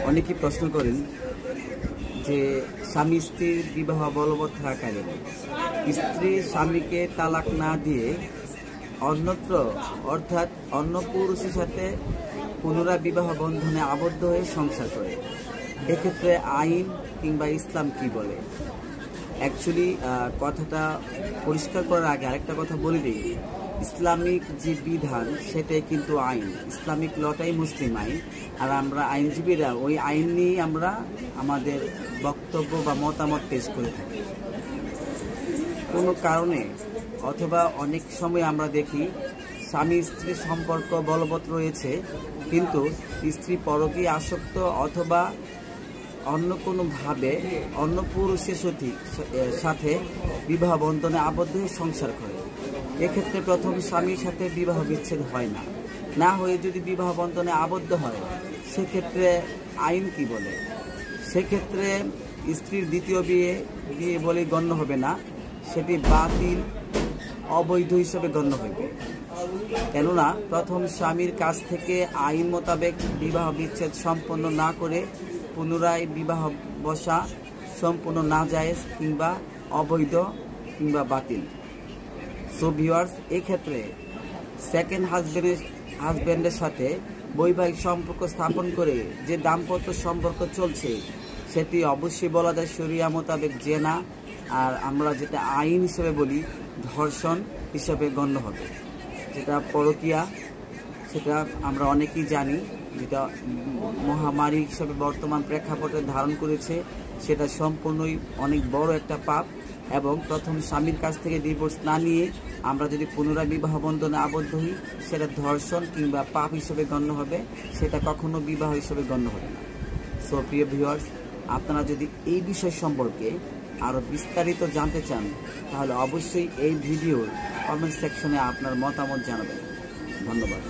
অনেকেই প্রশ্ন করেন যে স্বামী স্ত্রীর বিবাহ বলবৎ থাকাকালীন স্ত্রী স্বামীকে তালাক না দিয়ে অন্যত্র অর্থাৎ অন্য পুরুষের সাথে পুনরায় বিবাহ বন্ধনে আবদ্ধ হয়ে সংসার করে, এক্ষেত্রে আইন কিংবা ইসলাম কি বলে? অ্যাকচুয়ালি কথাটা পরিষ্কার করার আগে আরেকটা কথা বলে দিই, ইসলামিক যে বিধান সেটাই কিন্তু আইন, ইসলামিক লটাই মুসলিম আইন। আর আমরা আইনজীবীরা ওই আইন নিয়েই আমরা আমাদের বক্তব্য বা মতামত পেশ করে থাকি। কোনো কারণে অথবা অনেক সময় আমরা দেখি স্বামী স্ত্রীর সম্পর্ক বলবৎ রয়েছে, কিন্তু স্ত্রী পরকীয়ায় আসক্ত অথবা অন্য কোনোভাবে অন্য পুরুষের সাথে বিবাহ বন্ধনে আবদ্ধ হয়ে সংসার করে। এক্ষেত্রে প্রথম স্বামীর সাথে বিবাহ বিচ্ছেদ হয় না, না হয়ে যদি বিবাহ বন্ধনে আবদ্ধ হয় সেক্ষেত্রে আইন কি বলে? সেক্ষেত্রে স্ত্রীর দ্বিতীয় বিয়ে বলে গণ্য হবে না, সেটি বাতিল অবৈধ হিসেবে গণ্য হইবে। কেননা প্রথম স্বামীর কাছ থেকে আইন মোতাবেক বিবাহ বিচ্ছেদ সম্পন্ন না করে পুনরায় বিবাহ বসা সম্পূর্ণ নাজায়েজ কিংবা অবৈধ কিংবা বাতিল। সো ভিউয়ার্স, এক্ষেত্রে সেকেন্ড হাজব্যান্ডের সাথে বৈবাহিক সম্পর্ক স্থাপন করে যে দাম্পত্য সম্পর্ক চলছে সেটি অবশ্যই বলা যায় শরিয়া মোতাবেক জেনা, আর আমরা যেটা আইন হিসেবে বলি ধর্ষণ হিসেবে গণ্য হবে। যেটা পরকীয়া সেটা আমরা অনেকেই জানি, যেটা মহামারী হিসেবে বর্তমান প্রেক্ষাপটে ধারণ করেছে, সেটা সম্পূর্ণই অনেক বড় একটা পাপ। এবং প্রথম স্বামীর কাছ থেকে ডিভোর্স না নিয়ে আমরা যদি পুনরায় বিবাহ বন্ধনে আবদ্ধ হই সেটা ধর্ষণ কিংবা পাপ হিসেবে গণ্য হবে, সেটা কখনো বিবাহ হিসেবে গণ্য হবে না। সো প্রিয় ভিউয়ার্স, আপনারা যদি এই বিষয় সম্পর্কে আরও বিস্তারিত জানতে চান তাহলে অবশ্যই এই ভিডিওর কমেন্ট সেকশনে আপনার মতামত জানাবেন। ধন্যবাদ।